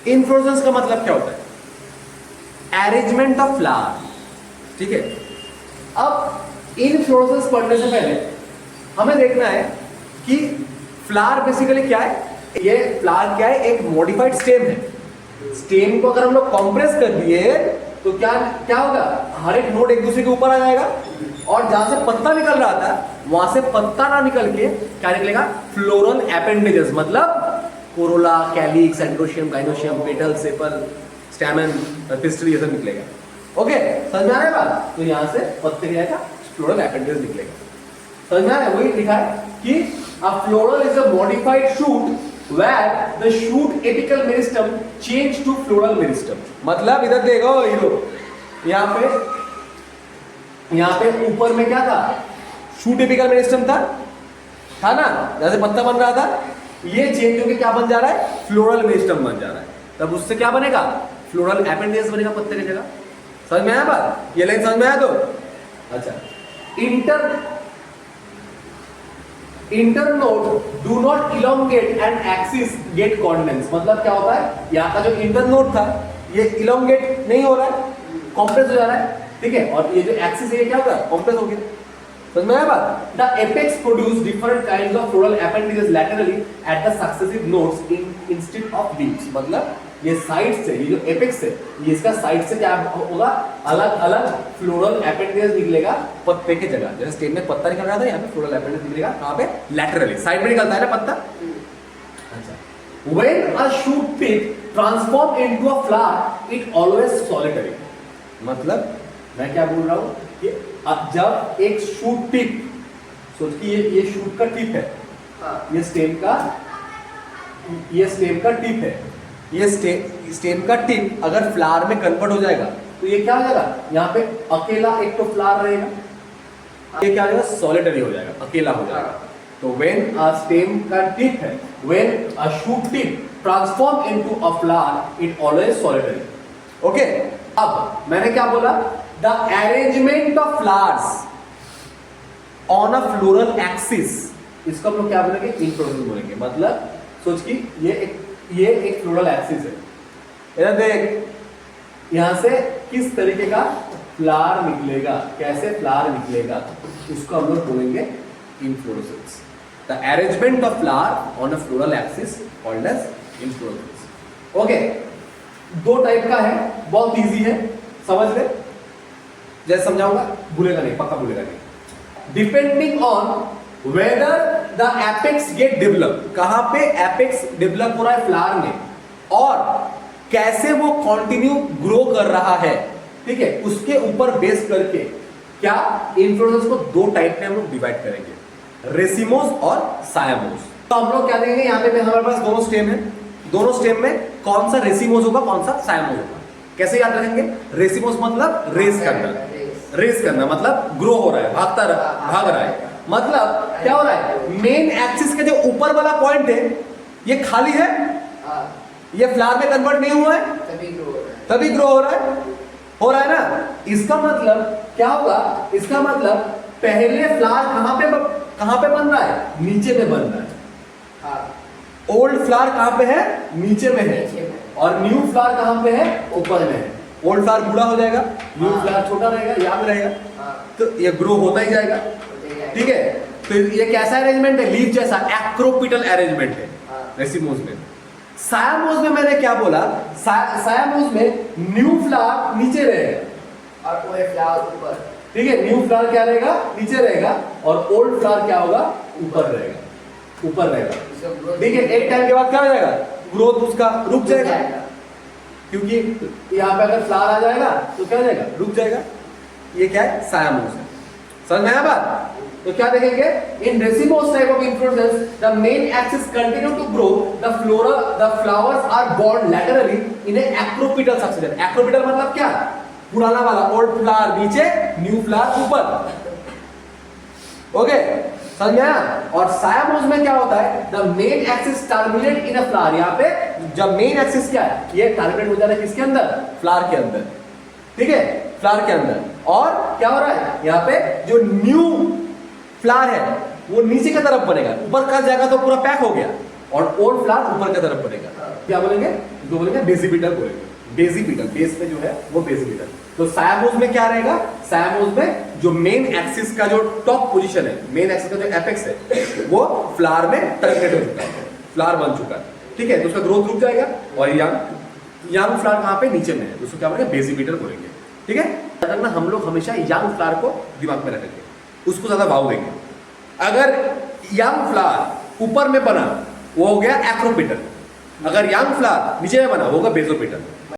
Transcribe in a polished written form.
Inflorescence का मतलब क्या होता है? अरेंजमेंट ऑफ फ्लावर, ठीक है। अब इन्फ्लोरेसेंस पढ़ने से पहले हमें देखना है कि फ्लावर बेसिकली क्या है। ये फ्लावर क्या है? एक मॉडिफाइड स्टेम है। स्टेम को अगर हम लोग कॉम्प्रेस कर दिए तो क्या क्या होगा? हर एक नोड एक दूसरे के ऊपर आ जाएगा, और जहां से पत्ता निकल रहा था वहां से पत्ता ना निकल के क्या निकलेगा? फ्लोरल एपेंडेजेस, मतलब Corolla, calyx, androecium, gynoecium, petal, sepal, stamen, pistol, ये सब निकलेगा। ओके, समझ में आ रहा है बात? तो यहां से पत्ते क्या आएगा? फ्लोरल एपेंडेज निकलेगा। समझ में आ रहा है? वही लिखा है कि a floral is a modified shoot where the shoot apical meristem change to floral meristem। मतलब इधर देखो हीरो, यहाँ पे ऊपर में क्या था? शूट एपिकल मेरिस्टम था ना, जैसे पत्ता बन रहा था, ये चेंज होकर क्या बन जा रहा है? फ्लोरल मेरिस्टम बन जा रहा है। तब उससे क्या बनेगा? फ्लोरल एपेंडेज बनेगा पत्ते की जगह। समझ में आया बात? ये लाइन समझ में आया? तो अच्छा, internode do not elongate and axis get condense. मतलब क्या होता है? यहाँ का जो इंटरनोड था ये इलोंगेट नहीं हो रहा है, कॉम्प्रेस हो जा रहा है, ठीक है। और ये जो एक्सिस है ये क्या होगा? कॉम्प्रेस हो गया। समझ में आया बात? The apex produce different kinds of floral appendages laterally at the successive nodes instead of leaves. मतलब ये साइड से, ये जो एपेक्स है, ये इसका साइड से क्या होगा? अलग अलग फ्लोरल एपेंडेज निकलेगा पत्ते की जगह। जैसे स्टेम में पत्ता निकल रहा था, यहाँ पे फ्लोरल एपेंडेज निकलेगा कहाँ पे? लैटरली, साइड में निकलता है ना पत्ता। अच्छा, when a shoot tip transform into a flower it always solitary. मतलब मैं क्या बोल रहा हूँ कि अब जब एक शूट टिप, सोच कि ये शूट का टिप है, ये स्टेम का टिप है, ये स्टेम का टिप अगर फ्लावर में कन्वर्ट हो जाएगा तो ये क्या हो जाएगा? यहाँ पे अकेला एक तो फ्लावर रहेगा, ये क्या हो जाएगा? सॉलिटरी हो जाएगा, अकेला हो जाएगा। तो व्हेन अ स्टेम का टिप है, when a shoot tip transform into a flower it always solitary. Okay, अब मैंने क्या बोला? The arrangement of flowers on a floral axis, इसको हम लोग क्या बोलेंगे? इन्फ्लोरेसेंस बोलेंगे। मतलब सोच कि ये एक फ्लोरल एक्सिस है, इधर देख, यहां से किस तरीके का फ्लावर निकलेगा, कैसे फ्लावर निकलेगा, उसको हम लोग बोलेंगे inflorescence. The arrangement of flower on a floral axis called as inflorescence. Okay, दो टाइप का है, बहुत इजी है, समझ ले। जैसे समझाऊंगा, भूलेगा नहीं, पक्का भूलेगा नहीं। Depending on whether the apex get developed, कहां पे एपेक्स डेवलप हो रहा है फ्लावर में, और कैसे वो कंटिन्यू ग्रो कर रहा है, ठीक है, उसके ऊपर बेस करके क्या इन्फ्लोरेसेंस को दो टाइप में हम लोग डिवाइड करेंगे, रेसिमोस और सायामोस। तो हम लोग क्या देखेंगे? यहाँ पे हमारे पास दोनों स्टेम है, दोनों स्टेम में कौन सा रेसिमोस होगा, कौन सा सायामोस होगा, कैसे याद रखेंगे? रेसिमोस मतलब रेस करना मतलब ग्रो हो रहा है, भाग रहा है। मतलब क्या हो रहा है? मेन एक्सिस का जो ऊपर वाला पॉइंट है ये खाली है, ये फ्लावर में कन्वर्ट नहीं हुआ है, तभी ग्रो हो रहा है ना। इसका मतलब क्या होगा? इसका मतलब पहले फ्लावर कहां पे बन रहा है? नीचे में बन रहा है। ओल्ड फ्लावर कहां पे है? नीचे में है, और न्यू फ्लावर कहां पे है? ऊपर में है। ओल्ड फ्लावर बूढ़ा हो जाएगा, न्यू फ्लावर छोटा रहेगा, याद रहेगा, तो ये ग्रो होता ही जाएगा, ठीक है। तो ये कैसा अरेंजमेंट है? लीफ जैसा एक्रोपिटल अरेंजमेंट है रेसिमोस में। सायामोस में मैंने क्या बोला? सायामोस में न्यू फ्लावर नीचे रहेगा और ओल्ड फ्लावर ऊपर, ठीक है। न्यू फ्लावर क्या रहेगा? नीचे रहेगा, और ओल्ड फ्लावर क्या होगा? ऊपर रहेगा, ठीक है। एक टाइम के बाद क्या हो जाएगा? ग्रोथ उसका रुक जाएगा, क्योंकि यहाँ पे अगर फ्लावर आ जाएगा तो क्या हो जाएगा? रुक जाएगा। ये क्या है? सायामोस है। समझ में आया बात? तो क्या देखेंगे? In racemose type of inflorescence the main axis continue to grow, the flowers are borne laterally in a acropetal succession. Acropetal मतलब क्या? पुराना वाला, ओल्ड फ्लावर नीचे, न्यू फ्लावर ऊपर। ओके, समझ में आया? और सायामोस में क्या होता है? The main axis terminate in a flower. यहाँ पे जब मेन एक्सिस क्या है? ये टर्मिनेट हो जा रहा है किसके अंदर? फ्लावर के अंदर, ठीक है, फ्लावर के अंदर। और क्या हो रहा है? यहाँ पे जो न्यू फ्लावर है वो नीचे की तरफ बनेगा, ऊपर का जाएगा तो पूरा पैक हो गया, और ओल्ड फ्लावर ऊपर की तरफ बनेगा। क्या बोलेंगे? इसको बोलेंगे बेसिपिटल बोलेंगे। बेसिपिटल, बेस पे जो है वो बेसिपिटल। तो सायामोज में क्या रहेगा? सायामोज में जो मेन एक्सिस का जो टॉप पोजीशन है, मेन एक्सिस का जो एपेक्स है वो फ्लावर में टर्मिनेट हो चुका है, फ्लावर बन चुका है, ठीक है। तो उसका ग्रोथ रुक जाएगा और यंग फ्लावर कहाँ पे? नीचे में है, उसको क्या बोलेंगे? बेसिपिटल बोलेंगे, ठीक है। करना हम लोग हमेशा यंग फ्लावर को दिमाग में रखेंगे, उसको ज्यादा भाव देंगे। अगर यंग फ्लावर ऊपर में बना वो हो गया एक्रोपिटल, अगर यंग फ्लावर नीचे में बना वो होगा बेसोपिटल।